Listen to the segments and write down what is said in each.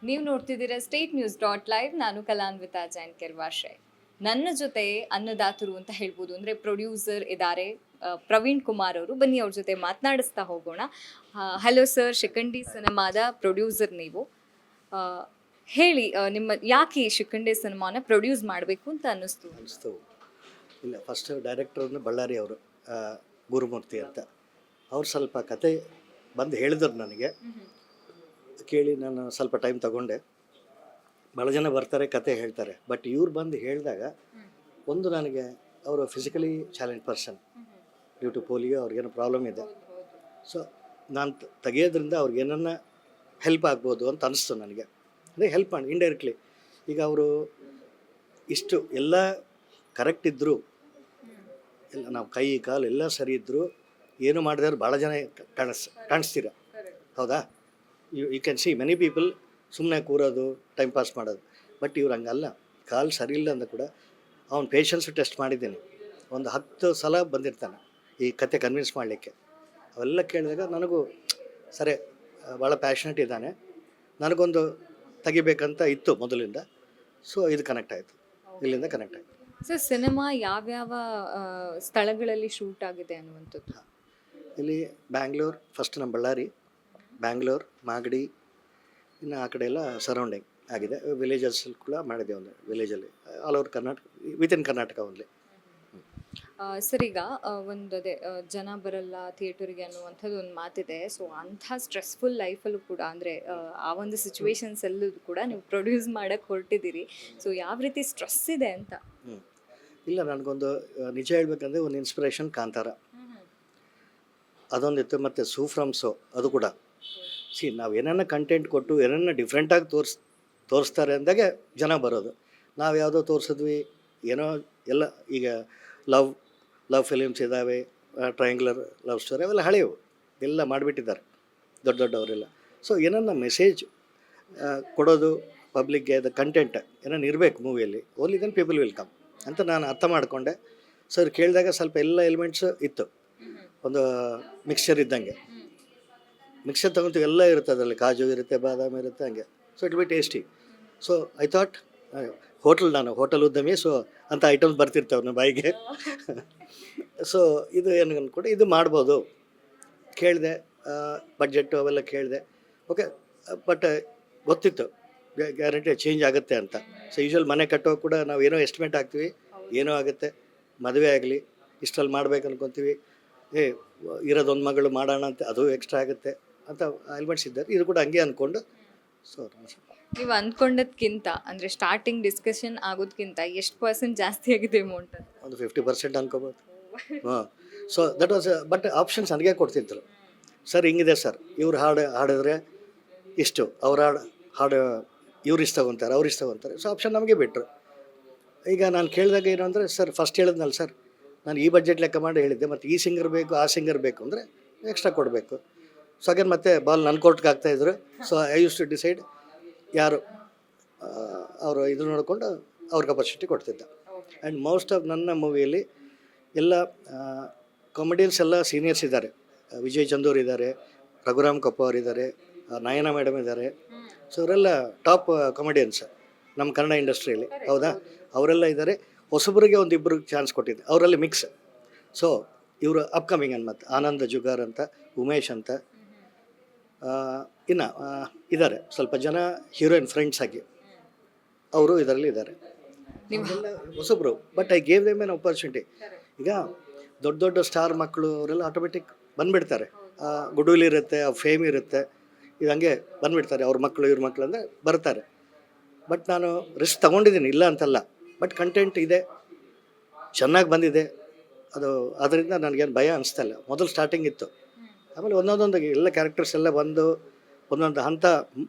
ನೀವು ನೋಡ್ತಿದ್ದೀರಾ state news dot live. ನಾನು ಕಲಾನ್ವಿತಾ ಜೈನ್ ಕೆರ್ವಾಶೆ. ನನ್ನ ಜೊತೆ ಅನ್ನದಾತರು ಅಂತ ಹೇಳ್ಬೋದು, ಅಂದರೆ ಪ್ರೊಡ್ಯೂಸರ್ ಇದ್ದಾರೆ ಪ್ರವೀಣ್ ಕುಮಾರ್ ಅವರು. ಬನ್ನಿ ಅವ್ರ ಜೊತೆ ಮಾತನಾಡಿಸ್ತಾ ಹೋಗೋಣ. ಹಲೋ ಸರ್, ಶಿಖಂಡಿ ಸಿನಿಮಾದ ಪ್ರೊಡ್ಯೂಸರ್ ನೀವು. ಆ, ಹೇಳಿ, ನಿಮ್ಮ ಯಾಕೆ ಈ ಶಿಖಂಡಿ ಸಿನಿಮಾನ ಪ್ರೊಡ್ಯೂಸ್ ಮಾಡಬೇಕು ಅಂತ ಅನ್ನಿಸ್ತು? ಇಲ್ಲ, ಫಸ್ಟ್ ಡೈರೆಕ್ಟರ್ ಬಳ್ಳಾರಿ ಅವರು, ಗುರುಮೂರ್ತಿ ಅಂತ. ಅವ್ರು ಸ್ವಲ್ಪ ಕತೆ ಬಂದು ಹೇಳಿದ್ರು ನನಗೆ. ಕೇಳಿ ನಾನು ಸ್ವಲ್ಪ ಟೈಮ್ ತಗೊಂಡೆ. ಭಾಳ ಜನ ಬರ್ತಾರೆ, ಕತೆ ಹೇಳ್ತಾರೆ. ಬಟ್ ಇವ್ರು ಬಂದು ಹೇಳಿದಾಗ ಒಂದು, ನನಗೆ ಅವರು physically challenge person, due to polio ಅವ್ರಿಗೇನೋ ಪ್ರಾಬ್ಲಮ್ ಇದೆ. ಸೊ ನಾನು ತೆಗೆಯೋದ್ರಿಂದ ಅವ್ರಿಗೇನನ್ನ ಹೆಲ್ಪ್ ಆಗ್ಬೋದು ಅಂತ ಅನಿಸ್ತು ನನಗೆ. ಅದೇ ಹೆಲ್ಪ್ ಮಾಡಿ ಇಂಡೈರೆಕ್ಟ್ಲಿ. ಈಗ ಅವರು ಇಷ್ಟು ಎಲ್ಲ ಕರೆಕ್ಟ್ ಇದ್ದರು, ಎಲ್ಲ ನಾವು ಕೈ ಕಾಲು ಎಲ್ಲ ಸರಿ ಇದ್ದರು, ಏನು ಮಾಡಿದ್ರೆ ಭಾಳ ಜನ ಕಾಣಿಸ್ತೀರ, ಹೌದಾ? You can see many people ಸುಮ್ಮನೆ ಕೂರೋದು, ಟೈಮ್ ಪಾಸ್ ಮಾಡೋದು. ಬಟ್ ಇವ್ರು ಹಂಗಲ್ಲ. ಕಾಲು ಸರಿ ಇಲ್ಲ ಅಂದ ಕೂಡ ಅವ್ನು ಪೇಷನ್ಸು ಟೆಸ್ಟ್ ಮಾಡಿದ್ದೀನಿ. ಒಂದು 10 ಸಲ ಬಂದಿರ್ತಾನೆ ಈ ಕತೆ ಕನ್ವಿನ್ಸ್ ಮಾಡಲಿಕ್ಕೆ. ಅವೆಲ್ಲ ಕೇಳಿದಾಗ ನನಗೂ ಸರಿ, ಭಾಳ ಪ್ಯಾಷನೇಟ್ ಇದ್ದಾನೆ, ನನಗೊಂದು ತೆಗಿಬೇಕಂತ ಇತ್ತು ಮೊದಲಿಂದ. ಸೊ ಇದು ಕನೆಕ್ಟ್ ಆಯಿತು, ಇಲ್ಲಿಂದ ಕನೆಕ್ಟ್ ಆಯಿತು. ಸರ್, ಸಿನಿಮಾ ಯಾವ್ಯಾವ ಸ್ಥಳಗಳಲ್ಲಿ ಶೂಟ್ ಆಗಿದೆ ಅನ್ನುವಂಥದ್ದು? ಇಲ್ಲಿ ಬ್ಯಾಂಗ್ಳೂರ್, ಫಸ್ಟ್ ನಮ್ಮ ಬಳ್ಳಾರಿ, ಬ್ಯಾಂಗ್ಳೂರ್, ಮಾಗಡಿ, ಇನ್ನು ಆ ಕಡೆ ಎಲ್ಲ ಸರೌಂಡಿಂಗ್ ಆಗಿದೆ. ವಿಲೇಜಸ್ ಕೂಡ ಮಾಡಿದೆ, ಒಂದು ವಿಲೇಜಲ್ಲಿ all over Karnataka, within Karnataka only. Sir, ಈಗ ಒಂದು ಅದೇ ಜನ ಬರಲ್ಲ ಥಿಯೇಟರ್ಗೆ ಅನ್ನುವಂಥದ್ದು ಒಂದು ಮಾತಿದೆ. ಸೊ ಅಂಥ ಸ್ಟ್ರೆಸ್ಫುಲ್ ಲೈಫಲ್ಲೂ ಕೂಡ, ಅಂದರೆ ಆ ಒಂದು ಸಿಚುವೇಶನ್ಸಲ್ಲೂ ಕೂಡ ನೀವು ಪ್ರೊಡ್ಯೂಸ್ ಮಾಡೋಕ್ಕೆ ಹೊರಟಿದ್ದೀರಿ. ಸೊ ಯಾವ ರೀತಿ ಸ್ಟ್ರೆಸ್ ಇದೆ ಅಂತ? ಇಲ್ಲ, ನನಗೊಂದು ನಿಜ ಹೇಳ್ಬೇಕಂದ್ರೆ ಒಂದು ಇನ್ಸ್ಪಿರೇಷನ್ ಕಾಂತಾರ ಅದೊಂದಿತ್ತು, ಮತ್ತು ಸೂ ಫ್ರಮ್ ಸೋ ಅದು ಕೂಡ. ನಾವು ಏನನ್ನ ಕಂಟೆಂಟ್ ಕೊಟ್ಟು ಏನನ್ನ ಡಿಫ್ರೆಂಟಾಗಿ ತೋರಿಸ್ತಾರೆ ಅಂದಾಗೆ ಜನ ಬರೋದು. ನಾವು ಯಾವುದೋ ತೋರಿಸಿದ್ವಿ, ಏನೋ ಎಲ್ಲ. ಈಗ ಲವ್ ಫಿಲಿಮ್ಸ್ ಇದ್ದಾವೆ, ಟ್ರಯಾಂಗ್ಯುಲರ್ ಲವ್ ಸ್ಟೋರಿ, ಅವೆಲ್ಲ ಹಳೆಯವು, ಎಲ್ಲ ಮಾಡಿಬಿಟ್ಟಿದ್ದಾರೆ ದೊಡ್ಡವರೆಲ್ಲ. ಸೊ ಏನನ್ನ ಮೆಸೇಜ್ ಕೊಡೋದು ಪಬ್ಲಿಕ್ಗೆ, ಅದು ಕಂಟೆಂಟ್ ಏನನ್ನ ಇರಬೇಕು ಮೂವಿಯಲ್ಲಿ, only then people will come ಅಂತ ನಾನು ಅರ್ಥ ಮಾಡಿಕೊಂಡೆ. ಸೊ ಅವ್ರು ಕೇಳಿದಾಗ ಸ್ವಲ್ಪ ಎಲ್ಲ ಎಲಿಮೆಂಟ್ಸ್ ಇತ್ತು, ಒಂದು ಮಿಕ್ಸ್ಚರ್ ಇದ್ದಂಗೆ. ಮಿಕ್ಸರ್ ತೊಗೊತೀವಿ, ಎಲ್ಲ ಇರುತ್ತೆ ಅದರಲ್ಲಿ, ಕಾಜು ಇರುತ್ತೆ, ಬಾದಾಮಿ ಇರುತ್ತೆ, ಹಂಗೆ. So it be tasty. So I thought, ನಾನು ಹೋಟೆಲ್ ಉದ್ಯಮಿ, ಸೊ ಅಂಥ ಐಟಮ್ಸ್ ಬರ್ತಿರ್ತವೆ ನಮ್ಮ ಬಾಯಿಗೆ. ಸೊ ಇದು ಏನು ಅಂದ್ಕೊಂಡು ಇದು ಮಾಡ್ಬೋದು. ಕೇಳಿದೆ, ಬಡ್ಜೆಟ್ಟು ಅವೆಲ್ಲ ಕೇಳಿದೆ. ಓಕೆ, ಬಟ್ ಗೊತ್ತಿತ್ತು ಗ್ಯಾರಂಟಿ ಚೇಂಜ್ ಆಗುತ್ತೆ ಅಂತ. ಸೊ ಯೂಶ್ವಲ್ ಮನೆ ಕಟ್ಟೋ ಕೂಡ ನಾವು ಏನೋ ಎಸ್ಟಿಮೇಟ್ ಹಾಕ್ತೀವಿ, ಏನೋ ಆಗುತ್ತೆ. ಮದುವೆ ಆಗಲಿ ಇಷ್ಟರಲ್ಲಿ ಮಾಡ್ಬೇಕು ಅನ್ಕೊತೀವಿ, ಇರೋದೊಂದು ಮಗಳು ಮಾಡೋಣ ಅಂತ, ಅದು ಎಕ್ಸ್ಟ್ರಾ ಆಗುತ್ತೆ ಅಂತ ಎಲಿಮೆಂಟ್ಸ್ ಇದ್ದಾರೆ. ಇದು ಕೂಡ ಹಂಗೆ ಅಂದ್ಕೊಂಡು. ಸೊ ನೀವು ಅಂದ್ಕೊಂಡದ್ಕಿಂತ, ಅಂದರೆ ಸ್ಟಾರ್ಟಿಂಗ್ ಡಿಸ್ಕಷನ್ ಆಗೋದಕ್ಕಿಂತ ಎಷ್ಟು % ಜಾಸ್ತಿ ಆಗಿದೆ ಅಮೌಂಟ್? ಒಂದು 50% ಅನ್ಕೋಬೋದು. ಹಾಂ. So that was, but options ನನಗೆ ಕೊಡ್ತಿದ್ರು. ಸರ್ ಹಿಂಗಿದೆ ಸರ್, ಇವ್ರು ಹಾಡಿದ್ರೆ ಇಷ್ಟು, ಅವ್ರು ಹಾಡು ಇವ್ರು ಇಷ್ಟು ತಗೊತಾರೆ, ಅವ್ರು ಇಷ್ಟು ತಗೊತಾರೆ. ಸೊ ಆಪ್ಷನ್ ನಮಗೆ ಬಿಟ್ಟರು. ಈಗ ನಾನು ಕೇಳಿದಾಗ ಏನು ಅಂದರೆ, ಸರ್ ಫಸ್ಟ್ ಹೇಳಿದ್ನಲ್ಲ ಸರ್, ನಾನು ಈ ಬಡ್ಜೆಟ್ ಲೆಕ್ಕ ಮಾಡಿ ಹೇಳಿದ್ದೆ, ಮತ್ತು ಈ ಸಿಂಗರ್ ಬೇಕು, ಆ ಸಿಂಗರ್ ಬೇಕು ಅಂದರೆ ಎಕ್ಸ್ಟ್ರಾ ಕೊಡಬೇಕು. ಸೊ ಅಗೇನ್ ಮತ್ತೆ ಬಾಲ್ ನನ್ನ ಕೋರ್ಟ್ಗೆ ಆಗ್ತಾಯಿದ್ರು. So I use to decide ಯಾರು ಅವರು ಇದು ನೋಡಿಕೊಂಡು ಅವ್ರ ಕೆಪಾಸಿಟಿ ಕೊಡ್ತಿದ್ದ. ಆ್ಯಂಡ್ ಮೋಸ್ಟ್ ಆಫ್ ನನ್ನ ಮೂವಿಯಲ್ಲಿ ಎಲ್ಲ ಕಾಮಿಡಿಯನ್ಸ್ ಎಲ್ಲ ಸೀನಿಯರ್ಸ್ ಇದ್ದಾರೆ. ವಿಜಯ್ ಚಂದೂರ್ ಇದ್ದಾರೆ, ರಘುರಾಮ್ ಕಪೂರ್ ಇದ್ದಾರೆ, ನಯನ ಮೇಡಮ್ ಇದ್ದಾರೆ. ಸೊ ಅವರೆಲ್ಲ ಟಾಪ್ ಕಾಮಿಡಿಯನ್ಸ್ ನಮ್ಮ ಕನ್ನಡ ಇಂಡಸ್ಟ್ರಿಯಲ್ಲಿ, ಹೌದಾ? ಅವರೆಲ್ಲ ಇದ್ದಾರೆ. ಹೊಸಬರಿಗೆ ಒಂದಿಬ್ಬರು ಚಾನ್ಸ್ ಕೊಟ್ಟಿದ್ದೆ, ಅವರಲ್ಲಿ ಮಿಕ್ಸ್. ಸೊ ಇವರು ಅಪ್ಕಮಿಂಗ್ ಮತ್ತು ಆನಂದ್ ಜುಗಾರ್ ಅಂತ, ಉಮೇಶ್ ಅಂತ, ಇನ್ನು ಇದ್ದಾರೆ ಸ್ವಲ್ಪ ಜನ ಹೀರೋಯಿನ್ ಫ್ರೆಂಡ್ಸ್ ಆಗಿ, ಅವರು ಇದರಲ್ಲಿ ಇದ್ದಾರೆ. ಹೊಸಬ್ರು, but I gave them N opportunity. ಈಗ ದೊಡ್ಡ ಸ್ಟಾರ್ ಮಕ್ಕಳು ಅವರೆಲ್ಲ ಆಟೋಮೆಟಿಕ್ ಬಂದುಬಿಡ್ತಾರೆ. ಗುಡ್ ವಿಲ್ ಇರುತ್ತೆ, ಫೇಮ್ ಇರುತ್ತೆ, ಇದು ಹಂಗೆ ಬಂದುಬಿಡ್ತಾರೆ. ಅವ್ರ ಮಕ್ಕಳು ಇವ್ರ ಮಕ್ಕಳು ಅಂದರೆ ಬರ್ತಾರೆ. ಬಟ್ ನಾನು ರಿಸ್ಕ್ ತೊಗೊಂಡಿದ್ದೀನಿ, ಇಲ್ಲ ಅಂತಲ್ಲ. ಬಟ್ ಕಂಟೆಂಟ್ ಇದೆ, ಚೆನ್ನಾಗಿ ಬಂದಿದೆ, ಅದು ಅದರಿಂದ ನನಗೇನು ಭಯ ಅನಿಸ್ತಾ ಇಲ್ಲ. ಮೊದಲು ಸ್ಟಾರ್ಟಿಂಗ್ ಇತ್ತು, ಆಮೇಲೆ ಒಂದೊಂದೊಂದು ಎಲ್ಲ ಕ್ಯಾರೆಕ್ಟರ್ಸ್ ಎಲ್ಲ ಬಂದು ಒಂದೊಂದು ಹಂತ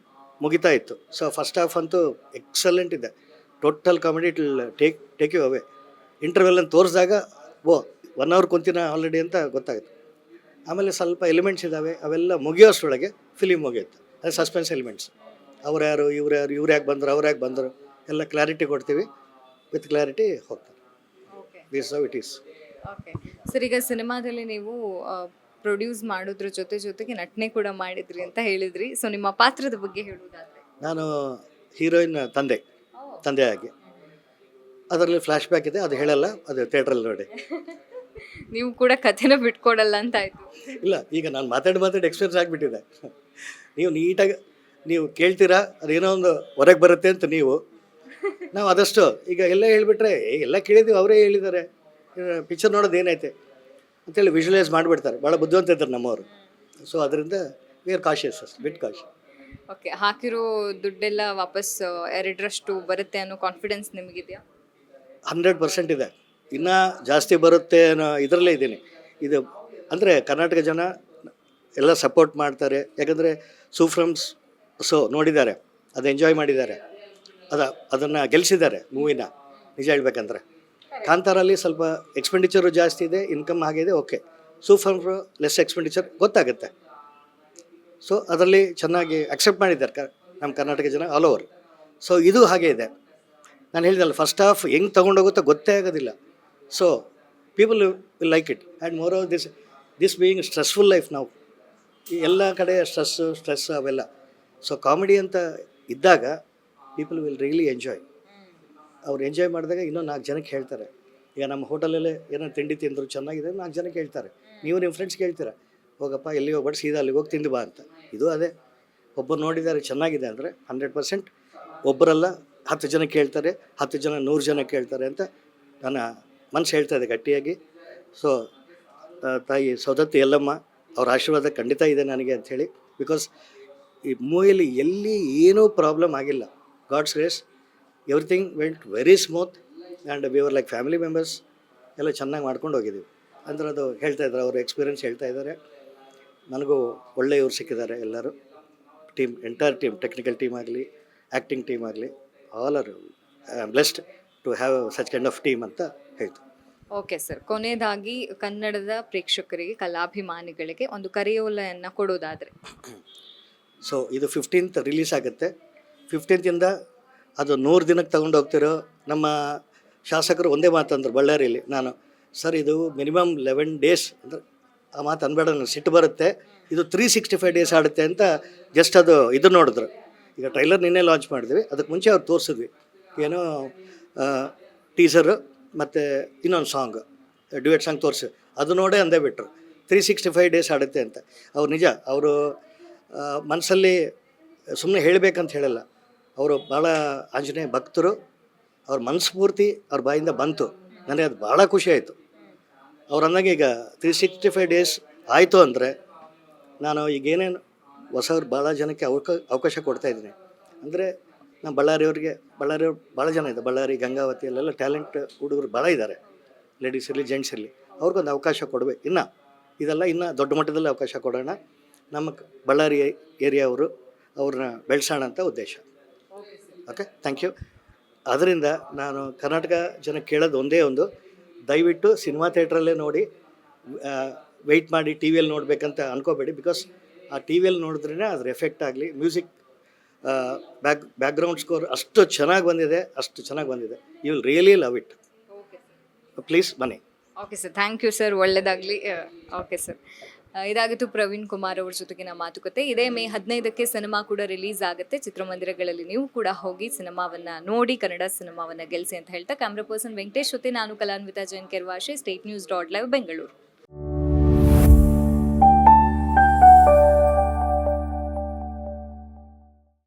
ಮುಗಿತಾ ಇತ್ತು. ಸೊ ಫಸ್ಟ್ ಹಾಫ್ ಅಂತೂ ಎಕ್ಸಲೆಂಟ್ ಇದೆ, total comedy, it will take you away. ಇಂಟರ್ವೆಲ್ಲನ್ನು ತೋರಿಸಿದಾಗ 1 hour ಕುಂತಿನ ಆಲ್ರೆಡಿ ಅಂತ ಗೊತ್ತಾಯಿತು. ಆಮೇಲೆ ಸ್ವಲ್ಪ ಎಲಿಮೆಂಟ್ಸ್ ಇದ್ದಾವೆ, ಅವೆಲ್ಲ ಮುಗಿಯೋಷ್ಟರೊಳಗೆ ಫಿಲಿಮ್ ಮುಗಿಯುತ್ತೆ. ಅದು ಸಸ್ಪೆನ್ಸ್ ಎಲಿಮೆಂಟ್ಸ್, ಅವ್ರು ಯಾರು, ಇವ್ರು ಯಾಕೆ ಬಂದರು, ಅವ್ರು ಯಾಕೆ ಬಂದರು ಎಲ್ಲ ಕ್ಲಾರಿಟಿ ಕೊಡ್ತೀವಿ. ವಿತ್ ಕ್ಲಾರಿಟಿ ಹೋಗ್ತಾರೆ. This how it is. Okay sir, ಈಗ ಸಿನಿಮಾದಲ್ಲಿ ನೀವು ಪ್ರೊಡ್ಯೂಸ್ ಮಾಡೋದ್ರ ಜೊತೆಗೆ ನಟನೆ ಕೂಡ ಮಾಡಿದ್ರಿ ಅಂತ ಹೇಳಿದ್ರಿ. ಸೊ ನಿಮ್ಮ ಪಾತ್ರದ ಬಗ್ಗೆ ಹೇಳುವುದಾದ್ರೆ? ನಾನು ಹೀರೋಯಿನ್ ತಂದೆಯಾಗಿ. ಅದರಲ್ಲಿ ಫ್ಲ್ಯಾಶ್ ಬ್ಯಾಕ್ ಇದೆ, ಅದು ಹೇಳಲ್ಲ, ಅದು ಥಿಯೇಟ್ರಲ್ಲಿ ನೋಡಿ. ನೀವು ಕೂಡ ಕಥೆನ ಬಿಟ್ಕೊಡಲ್ಲ ಅಂತ ಆಯ್ತು. ಇಲ್ಲ, ಈಗ ನಾನು ಮಾತಾಡಿ ಎಕ್ಸ್ಪೀರಿಯನ್ಸ್ ಆಗಿಬಿಟ್ಟಿದೆ. ನೀವು ನೀಟಾಗಿ ನೀವು ಕೇಳ್ತೀರಾ, ಅದೇನೋ ಒಂದು ಹೊರಗೆ ಬರುತ್ತೆ ಅಂತ ನೀವು. ನಾವು ಆದಷ್ಟು ಈಗ ಎಲ್ಲ ಹೇಳಿಬಿಟ್ರೆ ಎಲ್ಲ ಕೇಳಿದ್ದೀವಿ, ಅವರೇ ಹೇಳಿದ್ದಾರೆ, ಪಿಕ್ಚರ್ ನೋಡೋದು ಏನೈತೆ ಅಂತೇಳಿ ವಿಜುವಲೈಸ್ ಮಾಡಿಬಿಡ್ತಾರೆ. ಭಾಳ ಬುದ್ಧಿವಂತ ಇದ್ದಾರೆ ನಮ್ಮವರು. ಸೊ ಅದರಿಂದ we are cautious, bit Kashi. Okay, ಹಾಕಿರೋ ದುಡ್ಡೆಲ್ಲ ವಾಪಸ್ ಎರಡರಷ್ಟು ಬರುತ್ತೆ ಅನ್ನೋ ಕಾನ್ಫಿಡೆನ್ಸ್ ನಿಮಗಿದೆಯಾ? 100% ಇದೆ. ಇನ್ನೂ ಜಾಸ್ತಿ ಬರುತ್ತೆ ಅನ್ನೋ ಇದರಲ್ಲೇ ಇದ್ದೀನಿ. ಇದು ಅಂದರೆ ಕರ್ನಾಟಕ ಜನ ಎಲ್ಲ ಸಪೋರ್ಟ್ ಮಾಡ್ತಾರೆ. ಯಾಕಂದರೆ ಸೂಫ್ರಮ್ಸ್ ನೋಡಿದ್ದಾರೆ, ಅದು ಎಂಜಾಯ್ ಮಾಡಿದ್ದಾರೆ, ಅದನ್ನು ಗೆಲ್ಲಿಸಿದ್ದಾರೆ ಮೂವಿನ. ನಿಜ ಹೇಳ್ಬೇಕಂದ್ರೆ ಕಾಂತಾರಲ್ಲಿ ಸ್ವಲ್ಪ ಎಕ್ಸ್ಪೆಂಡಿಚರು ಜಾಸ್ತಿ ಇದೆ, ಇನ್ಕಮ್ ಆಗಿದೆ. ಓಕೆ, ಸೂಫ್ರಮ್ರು ಲೆಸ್ ಎಕ್ಸ್ಪೆಂಡಿಚರ್ ಗೊತ್ತಾಗುತ್ತೆ. ಸೊ ಅದರಲ್ಲಿ ಚೆನ್ನಾಗಿ ಅಕ್ಸೆಪ್ಟ್ ಮಾಡಿದ್ದಾರೆ ನಮ್ಮ ಕರ್ನಾಟಕ ಜನ ಆಲ್ ಓವರ್. ಸೊ ಇದು ಹಾಗೆ ಇದೆ. ನಾನು ಹೇಳಿದಲ್ಲ, ಫಸ್ಟ್ ಹಾಫ್ ಹೆಂಗೆ ತೊಗೊಂಡೋಗುತ್ತೋ ಗೊತ್ತೇ ಆಗೋದಿಲ್ಲ. So people will like it. And more over this being stressful life ನಾವು, ಎಲ್ಲ ಕಡೆ ಸ್ಟ್ರೆಸ್ ಅವೆಲ್ಲ. ಸೊ ಕಾಮಿಡಿ ಅಂತ ಇದ್ದಾಗ ಪೀಪಲ್ ವಿಲ್ ರಿಯಲಿ ಎಂಜಾಯ್. ಅವ್ರು ಎಂಜಾಯ್ ಮಾಡಿದಾಗ ಇನ್ನೂ 4 ಜನಕ್ಕೆ ಹೇಳ್ತಾರೆ. ಈಗ ನಮ್ಮ ಹೋಟೆಲಲ್ಲೇ ಏನೋ ತಿಂಡಿ ತಿಂದರು ಚೆನ್ನಾಗಿದೆ, 4 ಜನಕ್ಕೆ ಹೇಳ್ತಾರೆ. ನೀವು ನಿಮ್ಮ ಫ್ರೆಂಡ್ಸ್ಗೆ ಹೇಳ್ತೀರಾ, ಹೋಗಪ್ಪ ಎಲ್ಲಿ ಹೋಗ್ಬೇಡ, ಸೀದಾ ಅಲ್ಲಿಗೆ ಹೋಗಿ ತಿಂದು ಬಾ ಅಂತ. ಇದು ಅದೇ, ಒಬ್ಬರು ನೋಡಿದ್ದಾರೆ ಚೆನ್ನಾಗಿದೆ ಅಂದರೆ 100% ಒಬ್ಬರಲ್ಲ 10 ಜನಕ್ಕೆ ಹೇಳ್ತಾರೆ, 10 ಜನ 100 ಜನಕ್ಕೆ ಹೇಳ್ತಾರೆ ಅಂತ ನನ್ನ ಮನಸ್ಸು ಹೇಳ್ತಾ ಇದೆ ಗಟ್ಟಿಯಾಗಿ. ಸೊ ತಾಯಿ ಸೌದತ್ತಿ ಎಲ್ಲಮ್ಮ ಅವ್ರ ಆಶೀರ್ವಾದ ಖಂಡಿತ ಇದೆ ನನಗೆ ಅಂಥೇಳಿ. ಬಿಕಾಸ್ ಈ ಮೂವಿಯಲ್ಲಿ ಎಲ್ಲಿ ಏನೂ ಪ್ರಾಬ್ಲಮ್ ಆಗಿಲ್ಲ. God's grace, everything went very smooth and we were like family members. ಎಲ್ಲ ಚೆನ್ನಾಗಿ ಮಾಡ್ಕೊಂಡು ಹೋಗಿದ್ದೀವಿ ಅಂದ್ರೆ ಅದು ಹೇಳ್ತಾ ಇದ್ದಾರೆ, ಅವರು ಎಕ್ಸ್ಪೀರಿಯನ್ಸ್ ಹೇಳ್ತಾ ಇದ್ದಾರೆ. ನನಗೂ ಒಳ್ಳೆಯವ್ರು ಸಿಕ್ಕಿದ್ದಾರೆ ಎಲ್ಲರೂ. Team, entire team, technical team ಆಗಲಿ, ಆ್ಯಕ್ಟಿಂಗ್ ಟೀಮ್ ಆಗಲಿ, all are blessed to have such kind of team ಅಂತ ಹೇಳ್ತು. ಓಕೆ ಸರ್, ಕೊನೆಯದಾಗಿ ಕನ್ನಡದ ಪ್ರೇಕ್ಷಕರಿಗೆ, ಕಲಾಭಿಮಾನಿಗಳಿಗೆ ಒಂದು ಕರೆಯೋಲೆಯನ್ನು ಕೊಡೋದಾದರೆ? ಸೊ ಇದು 15th ರಿಲೀಸ್ ಆಗುತ್ತೆ. 15th ಅದು 100 ದಿನಕ್ಕೆ ತಗೊಂಡು ಹೋಗ್ತಿರೋ ನಮ್ಮ ಶಾಸಕರು ಒಂದೇ ಮಾತಂದ್ರು ಬಳ್ಳಾರಿಯಲ್ಲಿ. ನಾನು ಸರ್ ಇದು ಮಿನಿಮಮ್ 11 days ಅಂದರೆ ಆ ಮಾತು ಅನ್ಬೇಡ, ನನಗೆ ಸಿಟ್ಟು ಬರುತ್ತೆ, ಇದು 365 days ಆಡುತ್ತೆ ಅಂತ ಜಸ್ಟ್ ಅದು ಇದು ನೋಡಿದ್ರು. ಈಗ ಟ್ರೈಲರ್ ನಿನ್ನೆ ಲಾಂಚ್ ಮಾಡಿದ್ವಿ, ಅದಕ್ಕೆ ಮುಂಚೆ ಅವ್ರು ತೋರಿಸಿದ್ವಿ ಏನೋ ಟೀಸರು ಮತ್ತು ಇನ್ನೊಂದು ಸಾಂಗ್, ಡ್ಯುಯೆಟ್ ಸಾಂಗ್ ತೋರಿಸಿ, ಅದು ನೋಡೇ ಅಂದೇ ಬಿಟ್ಟರು 365 days ಆಡುತ್ತೆ ಅಂತ. ಅವ್ರು ನಿಜ, ಅವರು ಮನಸ್ಸಲ್ಲಿ ಸುಮ್ಮನೆ ಹೇಳಬೇಕಂತ ಹೇಳಲ್ಲ, ಅವರು ಭಾಳ ಆಂಜನೇಯ ಭಕ್ತರು. ಅವ್ರ ಮನಸ್ಫೂರ್ತಿ ಅವ್ರ ಬಾಯಿಂದ ಬಂತು, ನನಗೆ ಅದು ಭಾಳ ಖುಷಿ ಆಯಿತು. ಅವ್ರು ಅಂದಾಗ ಈಗ 365 days ಆಯಿತು ಅಂದರೆ ನಾನು ಈಗೇನೇನು ಹೊಸವ್ರು ಭಾಳ ಜನಕ್ಕೆ ಅವಕಾಶ ಕೊಡ್ತಾಯಿದ್ದೀನಿ. ಅಂದರೆ ನಾನು ಬಳ್ಳಾರಿಯವ್ರಿಗೆ ಭಾಳ ಜನ ಇದೆ, ಬಳ್ಳಾರಿ ಗಂಗಾವತಿ ಅಲ್ಲೆಲ್ಲ ಟ್ಯಾಲೆಂಟ್ ಹುಡುಗರು ಭಾಳ ಇದ್ದಾರೆ, ಲೇಡೀಸ್ ಇರಲಿ ಜೆಂಟ್ಸ್ ಇರಲಿ. ಅವ್ರಿಗೊಂದು ಅವಕಾಶ ಕೊಡಬೇಕು. ಇದೆಲ್ಲ ಇನ್ನೂ ದೊಡ್ಡ ಮಟ್ಟದಲ್ಲಿ ಅವಕಾಶ ಕೊಡೋಣ, ನಮ್ಮ ಬಳ್ಳಾರಿ ಏರಿಯಾವರು ಅವ್ರನ್ನ ಬೆಳೆಸೋಣ ಅಂತ ಉದ್ದೇಶ. Okay, thank you. ಅದರಿಂದ ನಾನು ಕರ್ನಾಟಕ ಜನ ಕೇಳೋದು ಒಂದೇ ಒಂದು, ದಯವಿಟ್ಟು ಸಿನಿಮಾ ಥಿಯೇಟ್ರಲ್ಲೇ ನೋಡಿ, ವೆಯ್ಟ್ ಮಾಡಿ ಟಿ ವಿಯಲ್ಲಿ ನೋಡಬೇಕಂತ ಅನ್ಕೋಬೇಡಿ. ಬಿಕಾಸ್ ಆ ಟಿ ವಿಯಲ್ಲಿ ನೋಡಿದ್ರೇ ಅದ್ರ ಎಫೆಕ್ಟ್ ಆಗಲಿ. ಮ್ಯೂಸಿಕ್ ಬ್ಯಾಕ್ಗ್ರೌಂಡ್ ಸ್ಕೋರ್ ಅಷ್ಟು ಚೆನ್ನಾಗಿ ಬಂದಿದೆ. You will really love it. Please ಬನ್ನಿ. Okay sir, thank you sir, ಒಳ್ಳೆಯದಾಗಲಿ. ಓಕೆ ಸರ್, ಇದಾಗಿತ್ತು ಪ್ರವೀಣ್ ಕುಮಾರ್ ಅವ್ರ ಜೊತೆಗಿನ ಮಾತುಕತೆ. ಇದೇ ಮೇ 15ಕ್ಕೆ ಸಿನಿಮಾ ಕೂಡ ರಿಲೀಸ್ ಆಗುತ್ತೆ. ಚಿತ್ರಮಂದಿರಗಳಲ್ಲಿ ನೀವು ಕೂಡ ಹೋಗಿ ಸಿನಿಮಾವನ್ನು ನೋಡಿ, ಕನ್ನಡ ಸಿನಿಮಾವನ್ನು ಗೆಲ್ಲಿಸಿ ಅಂತ ಹೇಳ್ತಾ ಕ್ಯಾಮ್ರಾ ಪರ್ಸನ್ ವೆಂಕಟೇಶ್ ಜೊತೆ ನಾನು Kalanvita Jain Kervashe, state news .live Bengaluru.